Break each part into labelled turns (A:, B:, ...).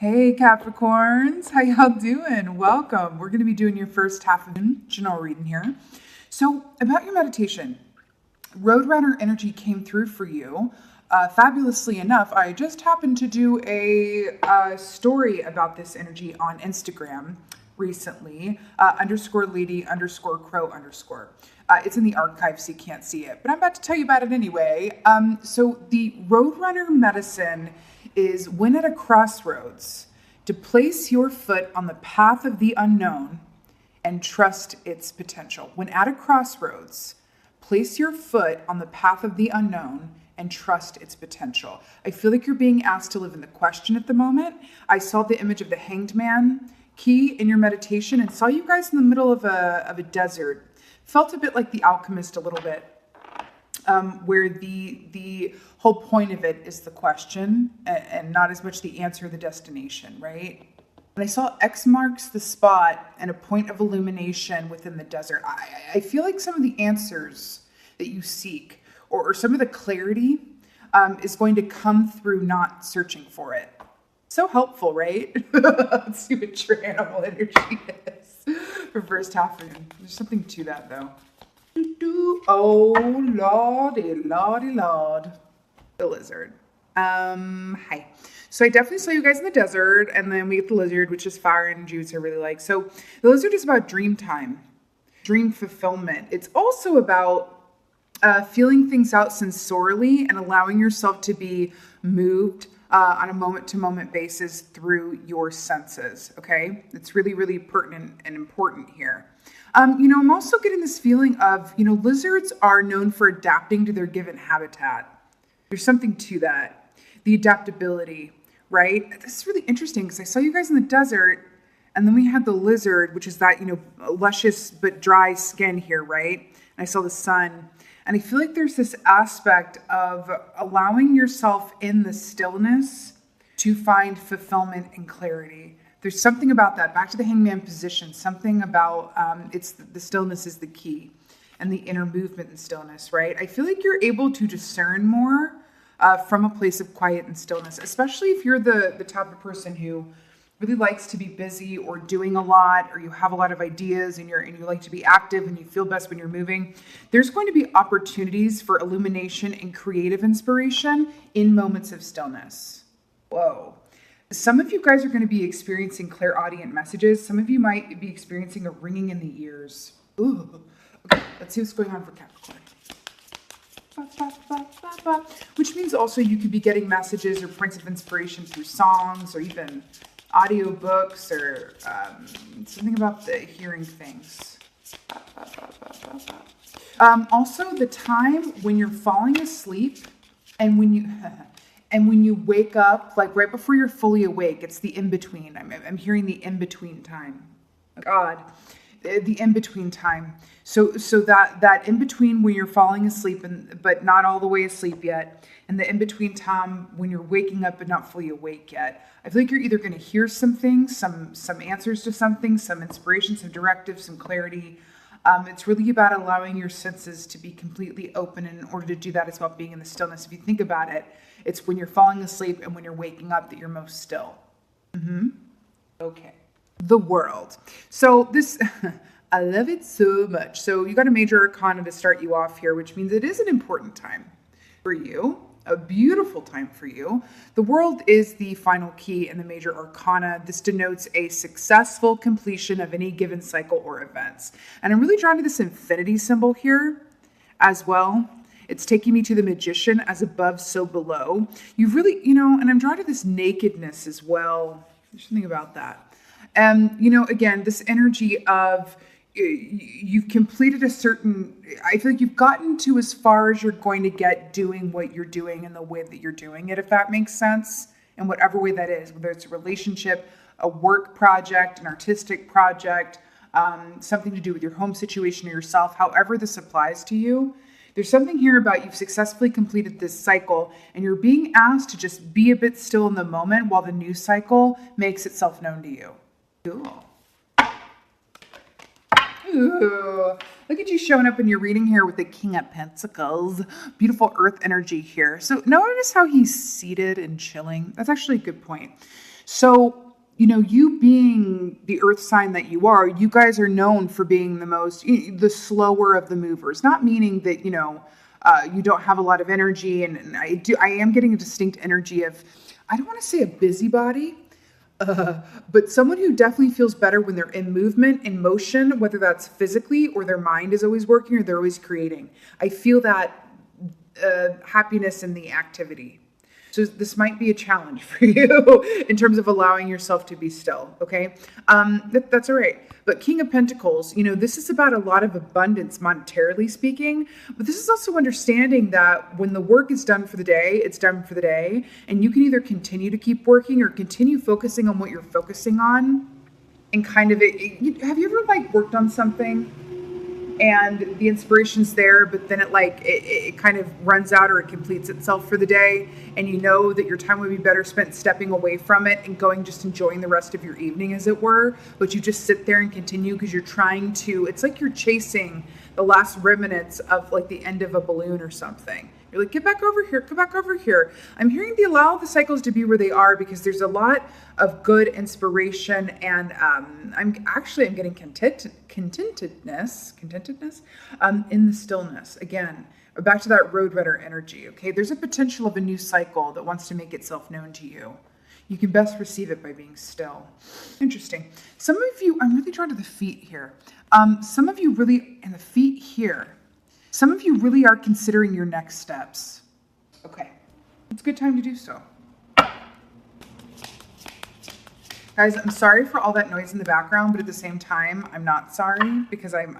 A: Hey Capricorns, how y'all doing? Welcome. We're going to be doing your first half of general reading here. So about your meditation, Roadrunner energy came through for you. Fabulously enough, I just happened to do a story about this energy on Instagram recently, _lady_crow_. It's in the archive, so you can't see it, but I'm about to tell you about it anyway. So the Roadrunner medicine is when at a crossroads, to place your foot on the path of the unknown and trust its potential. When at a crossroads, place your foot on the path of the unknown and trust its potential. I feel like you're being asked to live in the question at the moment. I saw the image of the Hanged Man key in your meditation and saw you guys in the middle of a desert. Felt a bit like The Alchemist a little bit. Where the whole point of it is the question and not as much the answer or the destination, right? And I saw X marks the spot and a point of illumination within the desert. I feel like some of the answers that you seek or some of the clarity is going to come through not searching for it. So helpful, right? Let's see what your animal energy is for first half. There's something to that though. Oh, lordy, lord. The lizard. Hi. So I definitely saw you guys in the desert, and then we get the lizard, which is fire energy, which I really like. So the lizard is about dream time, dream fulfillment. It's also about feeling things out sensorially and allowing yourself to be moved on a moment-to-moment basis through your senses, okay? It's really, really pertinent and important here. I'm also getting this feeling of, lizards are known for adapting to their given habitat. There's something to that. The adaptability, right? This is really interesting because I saw you guys in the desert and then we had the lizard, which is that, luscious but dry skin here, right? And I saw the sun. And I feel like there's this aspect of allowing yourself in the stillness to find fulfillment and clarity. There's something about that, back to the hangman position, something about it's the stillness is the key and the inner movement and stillness, right? I feel like you're able to discern more from a place of quiet and stillness, especially if you're the type of person who really likes to be busy or doing a lot, or you have a lot of ideas and you like to be active and you feel best when you're moving. There's going to be opportunities for illumination and creative inspiration in moments of stillness. Whoa. Some of you guys are going to be experiencing clairaudient messages. Some of you might be experiencing a ringing in the ears. Ooh. Okay, let's see what's going on for Capricorn. Which means also you could be getting messages or points of inspiration through songs or even audiobooks or something about the hearing things. Also, the time when you're falling asleep and when you wake up, like right before you're fully awake, it's the in-between. I'm hearing the in-between time. God, the in-between time. So that in-between when you're falling asleep but not all the way asleep yet, and the in-between time when you're waking up but not fully awake yet. I feel like you're either going to hear some things, some answers to something, some inspiration, some directives, some clarity. It's really about allowing your senses to be completely open. And in order to do that, it's about being in the stillness. If you think about it, it's when you're falling asleep and when you're waking up that you're most still. Okay. The world. So this, I love it so much. So you got a major arcana to start you off here, which means it is an important time for you. A beautiful time for you. The world is the final key in the major arcana. This denotes a successful completion of any given cycle or events. And I'm really drawn to this infinity symbol here as well. It's taking me to the magician, as above, so below. You've really, and I'm drawn to this nakedness as well. There's something about that. And, again, this energy of you've completed a certain, I feel like you've gotten to as far as you're going to get doing what you're doing in the way that you're doing it, if that makes sense, in whatever way that is, whether it's a relationship, a work project, an artistic project, something to do with your home situation or yourself, however this applies to you. There's something here about you've successfully completed this cycle and you're being asked to just be a bit still in the moment while the new cycle makes itself known to you. Cool. Ooh, look at you showing up in your reading here with the King of Pentacles. Beautiful earth energy here. So notice how he's seated and chilling. That's actually a good point. So, you being the earth sign that you are, you guys are known for being the slower of the movers, not meaning that, you don't have a lot of energy. And I am getting a distinct energy of, I don't want to say a busybody, but someone who definitely feels better when they're in movement, in motion, whether that's physically or their mind is always working or they're always creating. I feel that happiness in the activity. So this might be a challenge for you in terms of allowing yourself to be still, okay? That's all right. But King of Pentacles, this is about a lot of abundance monetarily speaking, but this is also understanding that when the work is done for the day, it's done for the day, and you can either continue to keep working or continue focusing on what you're focusing on, and kind of have you ever worked on something and the inspiration's there, but then it kind of runs out or it completes itself for the day, and you know that your time would be better spent stepping away from it and going just enjoying the rest of your evening, as it were, but you just sit there and continue because you're trying to, it's like you're chasing the last remnants of the end of a balloon or something. You're like, get back over here, come back over here. I'm hearing allow the cycles to be where they are because there's a lot of good inspiration, and I'm getting contentedness in the stillness. Again, back to that Roadrunner energy, okay? There's a potential of a new cycle that wants to make itself known to you. You can best receive it by being still. Interesting. Some of you, I'm really drawn to the feet here. Some of you really, and the feet here, some of you really are considering your next steps. Okay, it's a good time to do so. Guys, I'm sorry for all that noise in the background, but at the same time, I'm not sorry because I'm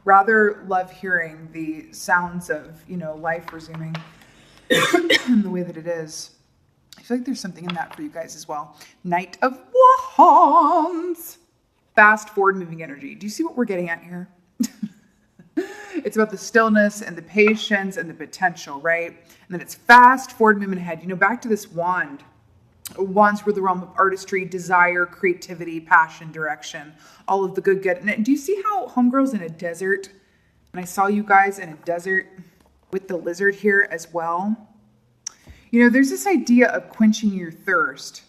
A: rather love hearing the sounds of, life resuming the way that it is. I feel like there's something in that for you guys as well. Knight of Wands. Fast forward moving energy. Do you see what we're getting at here? It's about the stillness and the patience and the potential, right? And then it's fast forward movement ahead. Back to this wand. Wands were the realm of artistry, desire, creativity, passion, direction, all of the good. And do you see how Homegirl's in a desert? And I saw you guys in a desert with the lizard here as well. There's this idea of quenching your thirst,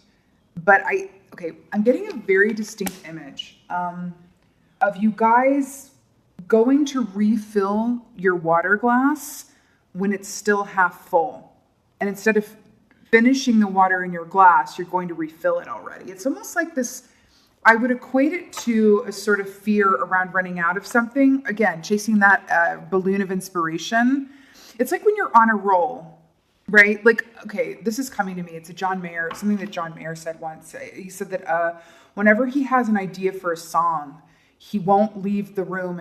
A: but I'm getting a very distinct image of you guys going to refill your water glass when it's still half full. And instead of finishing the water in your glass, you're going to refill it already. It's almost like this, I would equate it to a sort of fear around running out of something. Again, chasing that balloon of inspiration. It's like when you're on a roll, right? This is coming to me. It's something that John Mayer said once. He said that whenever he has an idea for a song, he won't leave the room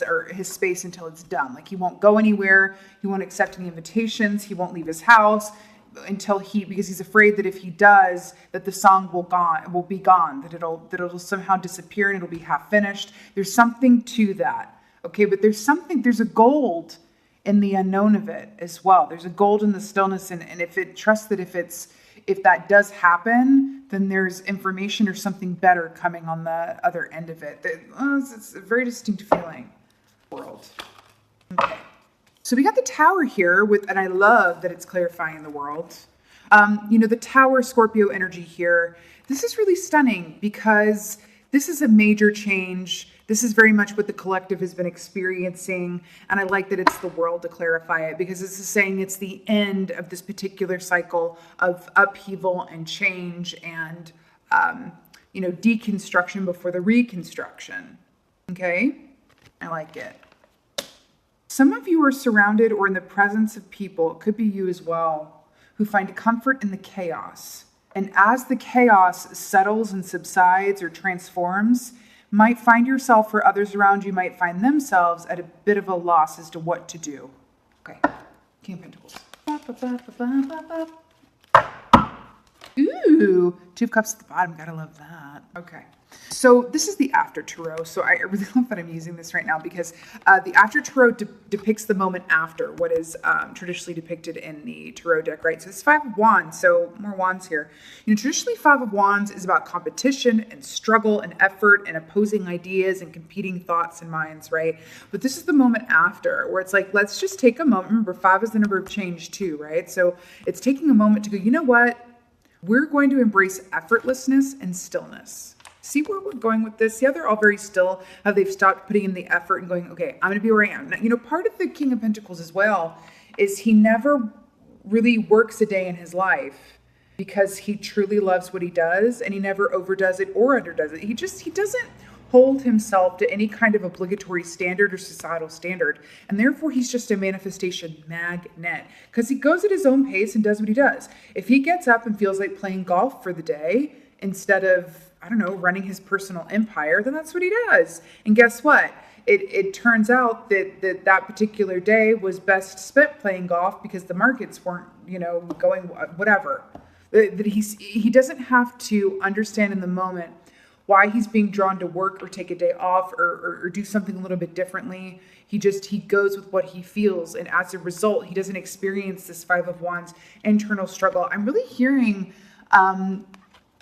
A: or his space until it's done. He won't go anywhere. He won't accept any invitations. He won't leave his house because he's afraid that if he does, that the song will be gone, that it'll somehow disappear and it'll be half finished. There's something to that. Okay. But there's a gold in the unknown of it as well. There's a gold in the stillness. And if that does happen, then there's information or something better coming on the other end of it. It's a very distinct feeling. World. Okay. So we got the Tower here and I love that it's clarifying the world. The Tower Scorpio energy here. This is really stunning because this is a major change. This is very much what the collective has been experiencing. And I like that it's the world to clarify it because this is saying it's the end of this particular cycle of upheaval and change and, deconstruction before the reconstruction. Okay. I like it. Some of you are surrounded or in the presence of people, it could be you as well, who find comfort in the chaos. And as the chaos settles and subsides or transforms, might find yourself or others around you might find themselves at a bit of a loss as to what to do. Okay, King of Pentacles. Ooh, Two of Cups at the bottom. Gotta love that. Okay. So this is the After Tarot. So I really love that I'm using this right now because the After Tarot depicts the moment after what is traditionally depicted in the Tarot deck, right? So it's Five of Wands, so more wands here. Traditionally Five of Wands is about competition and struggle and effort and opposing ideas and competing thoughts and minds, right? But this is the moment after where it's let's just take a moment. Remember, 5 is the number of change too, right? So it's taking a moment to go, you know what? We're going to embrace effortlessness and stillness. See where we're going with this? Yeah, they're all very still. How they've stopped putting in the effort and going, okay, I'm going to be where I am. Now, you know, part of the King of Pentacles as well is he never really works a day in his life because he truly loves what he does, and he never overdoes it or underdoes it. He doesn't hold himself to any kind of obligatory standard or societal standard, and therefore he's just a manifestation magnet because he goes at his own pace and does what he does. If he gets up and feels like playing golf for the day instead of, I don't know, running his personal empire, then that's what he does. And guess what? It turns out that particular day was best spent playing golf because the markets weren't, you know, going whatever. That he doesn't have to understand in the moment why he's being drawn to work or take a day off or do something a little bit differently. He goes with what he feels. And as a result, he doesn't experience this Five of Wands internal struggle. I'm really hearing,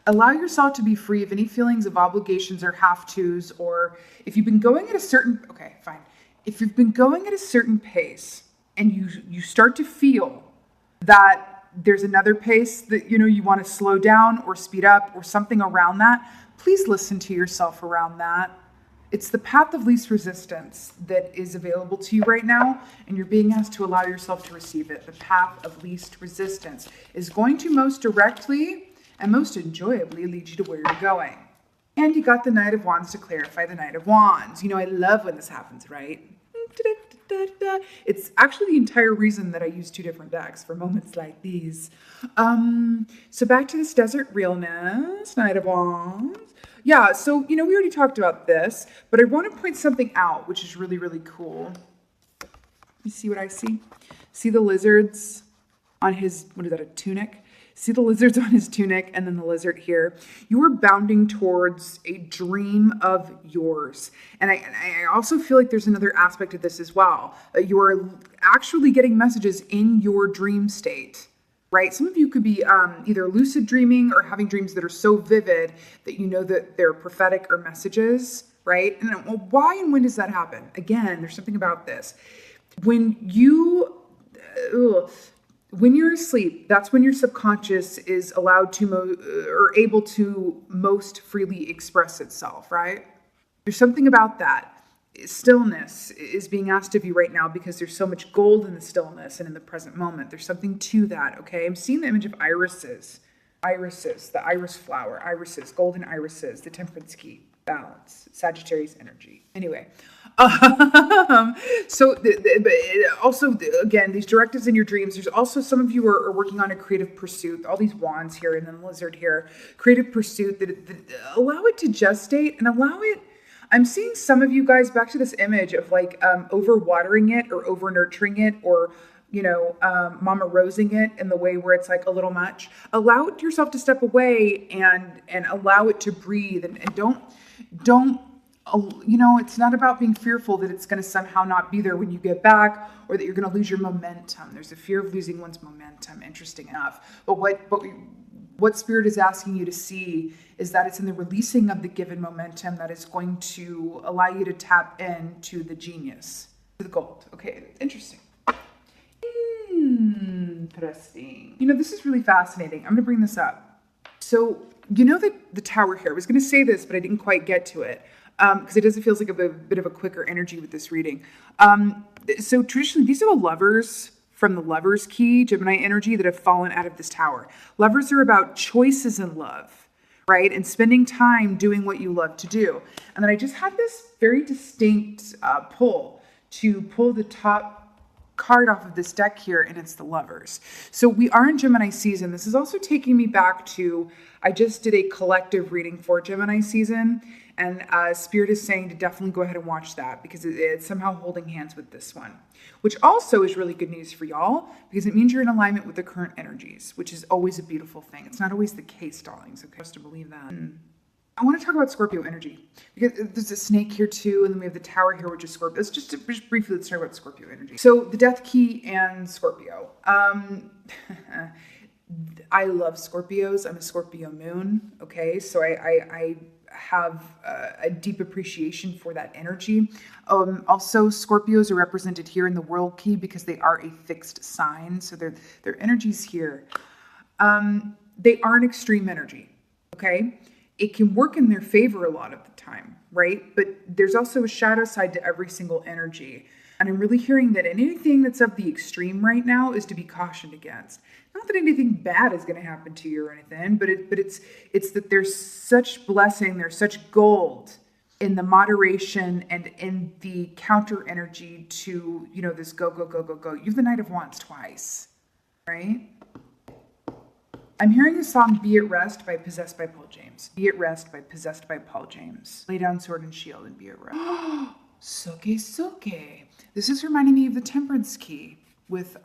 A: allow yourself to be free of any feelings of obligations or have-tos, or if you've been going at a certain, okay, fine. If you've been going at a certain pace and you start to feel that there's another pace that, you know, you want to slow down or speed up or something around that, please listen to yourself around that. It's the path of least resistance that is available to you right now, and you're being asked to allow yourself to receive it. The path of least resistance is going to most directly and most enjoyably lead you to where you're going. And you got the Knight of Wands to clarify the Knight of Wands. You know, I love when this happens, right? It's actually the entire reason that I use two different decks for moments like these. So back to this desert realness, Knight of Wands. Yeah, so, you know, we already talked about this, but I want to point something out, which is really, really cool. You see what I see? See the lizards on his, what is that, a tunic? See the lizards on his tunic and then the lizard here. You are bounding towards a dream of yours. And I also feel like there's another aspect of this as well. You are actually getting messages in your dream state, right? Some of you could be either lucid dreaming or having dreams that are so vivid that you know that they're prophetic or messages, right? And well, why and when does that happen? Again, there's something about this. When you're asleep, that's when your subconscious is allowed to or able to most freely express itself, right? There's something about that. Stillness is being asked of you right now because there's so much gold in the stillness and in the present moment. There's something to that, okay? I'm seeing the image of irises. Irises, the iris flower, irises, golden irises, the temperance key, balance, Sagittarius energy. Anyway, so also, again, these directives in your dreams, there's also some of you are working on a creative pursuit, all these wands here and then the lizard here, creative pursuit that allow it to gestate and allow it. I'm seeing some of you guys back to this image of like over watering it or over nurturing it or, you know, mama rosing it in the way where it's like a little much. Allow yourself to step away and allow it to breathe and don't, you know, it's not about being fearful that it's going to somehow not be there when you get back or that you're going to lose your momentum. There's a fear of losing one's momentum, interesting enough. But what Spirit is asking you to see is that it's in the releasing of the given momentum that is going to allow you to tap into the genius, to the gold. Okay, interesting. Interesting. You know, this is really fascinating. I'm going to bring this up. So, you know that the tower here, I was going to say this, but I didn't quite get to it because it does feel like a bit of a quicker energy with this reading. So traditionally, these are the lovers from the Lover's Key, Gemini energy, that have fallen out of this tower. Lovers are about choices in love, right? And spending time doing what you love to do. And then I just had this very distinct pull to pull the top card off of this deck here, and it's the Lovers. So we are in Gemini season. This is also taking me back to, I just did a collective reading for Gemini season, and Spirit is saying to definitely go ahead and watch that because it's somehow holding hands with this one, which also is really good news for y'all because it means you're in alignment with the current energies, which is always a beautiful thing. It's not always the case, darlings, okay? Just to believe that. I want to talk about Scorpio energy because there's a snake here too, and then we have the tower here, which is Scorpio. Let's briefly talk about Scorpio energy. So the Death Key and Scorpio. I love Scorpios. I'm a Scorpio moon. Okay, so I have a deep appreciation for that energy. Also, Scorpios are represented here in the World Key because they are a fixed sign, so their energy's here. they aren't extreme energy, okay? It can work in their favor a lot of the time, right? But there's also a shadow side to every single energy. And I'm really hearing that anything that's of the extreme right now is to be cautioned against. Not that anything bad is going to happen to you or anything, but it's that there's such blessing, there's such gold in the moderation and in the counter energy to, this go, go, go, go, go. You have the Knight of Wands twice, right? I'm hearing the song Be at Rest by Possessed by Paul James. Be at Rest by Possessed by Paul James. Lay down sword and shield and be at rest. Soke, soke. This is reminding me of the Temperance key with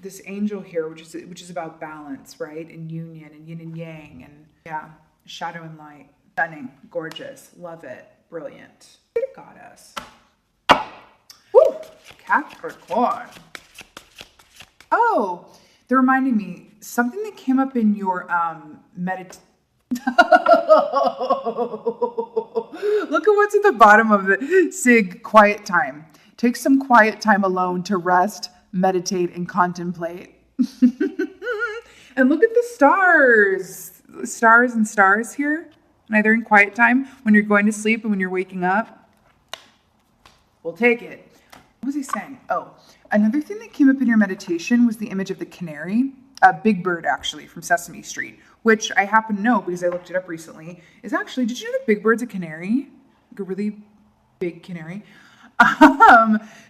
A: this angel here, which is about balance, right? And union and yin and yang and shadow and light. Stunning, gorgeous, love it, brilliant. Good goddess. Woo! Capricorn. Oh, they're reminding me something that came up in your meditation. Look at what's at the bottom of the SIG quiet time. Take some quiet time alone to rest, meditate, and contemplate. And look at the stars. Stars and stars here. Either in quiet time, when you're going to sleep, and when you're waking up. We'll take it. What was he saying? Oh, another thing that came up in your meditation was the image of the canary. Big Bird, actually, from Sesame Street, which I happen to know because I looked it up recently, is actually, did you know that Big Bird's a canary? Like a really big canary.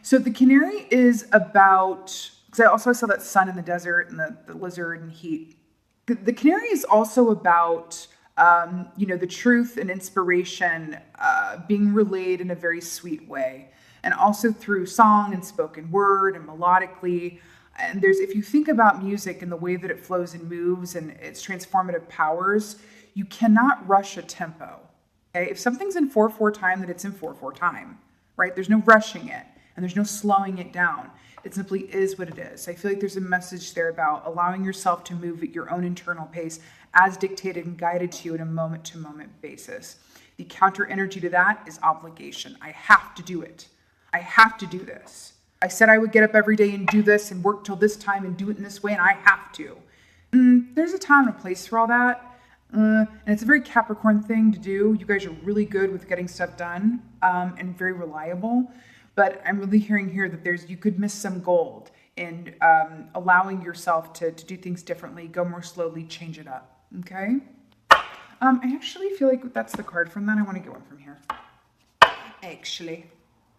A: So the canary is about, because I saw that sun in the desert and the lizard and heat. The canary is also about, the truth and inspiration being relayed in a very sweet way. And also through song and spoken word and melodically. And if you think about music and the way that it flows and moves and its transformative powers, you cannot rush a tempo. Okay? If something's in 4/4 time, then it's in 4/4 time, right? There's no rushing it and there's no slowing it down. It simply is what it is. I feel like there's a message there about allowing yourself to move at your own internal pace as dictated and guided to you on a moment-to-moment basis. The counter energy to that is obligation. I have to do it. I have to do this. I said I would get up every day and do this and work till this time and do it in this way, and I have to. There's a time and a place for all that. And it's a very Capricorn thing to do. You guys are really good with getting stuff done and very reliable. But I'm really hearing here that you could miss some gold in allowing yourself to do things differently, go more slowly, change it up. Okay? I actually feel like that's the card from that. I want to get one from here. Actually.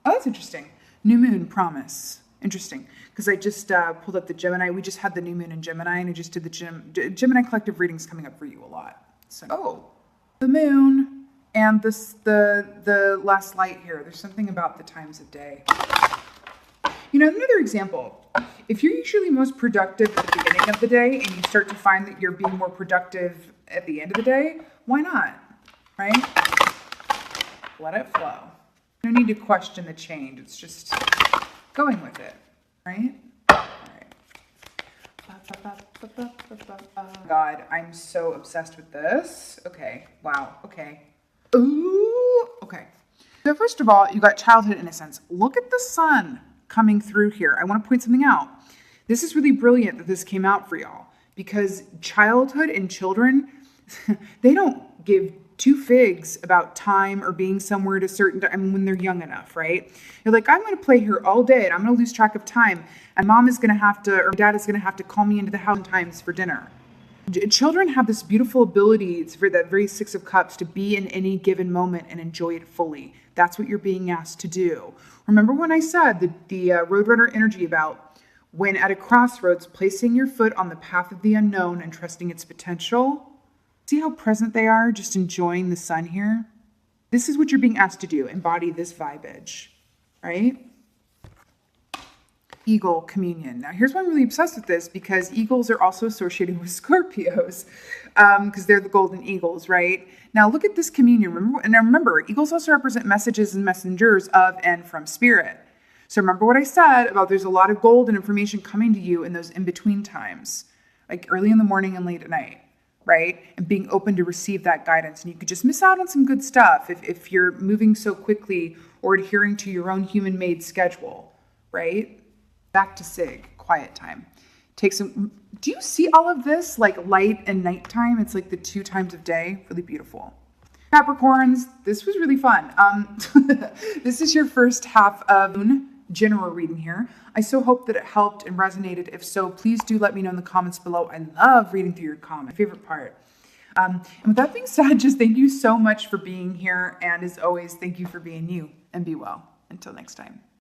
A: Oh, that's interesting. New moon, promise. Interesting. Because I just pulled up the Gemini. We just had the new moon in Gemini, and I just did the Gemini collective readings coming up for you a lot. So, the moon and the last light here. There's something about the times of day. Another example. If you're usually most productive at the beginning of the day and you start to find that you're being more productive at the end of the day, why not? Right? Let it flow. No need to question the change. It's just going with it, right? All right. God, I'm so obsessed with this. Okay. Wow. Okay. Ooh. Okay. So first of all, you got childhood innocence. Look at the sun coming through here. I want to point something out. This is really brilliant that this came out for y'all because childhood and children, they don't give two figs about time or being somewhere at a certain time when they're young enough, right? You're like, I'm going to play here all day and I'm going to lose track of time. And mom is going to have to, or dad is going to have to call me into the house sometimes for dinner. Children have this beautiful ability, it's for that very Six of Cups, to be in any given moment and enjoy it fully. That's what you're being asked to do. Remember when I said the Roadrunner energy about when at a crossroads, placing your foot on the path of the unknown and trusting its potential? See how present they are, just enjoying the sun here? This is what you're being asked to do. Embody this vibage, right? Eagle communion. Now, here's why I'm really obsessed with this, because eagles are also associated with Scorpios, because they're the golden eagles, right? Now, look at this communion. Remember, eagles also represent messages and messengers of and from spirit. So remember what I said about there's a lot of gold and information coming to you in those in-between times, like early in the morning and late at night, right? And being open to receive that guidance. And you could just miss out on some good stuff if you're moving so quickly or adhering to your own human-made schedule, right? Back to SIG, quiet time. take some, do you see all of this? Like light and nighttime. It's like the 2 times of day. Really beautiful. Capricorns, this was really fun. This is your first half of general reading here. I so hope that it helped and resonated. If so, please do let me know in the comments below. I love reading through your comments. My favorite part. And with that being said, just thank you so much for being here. And as always, thank you for being you, and be well. Until next time.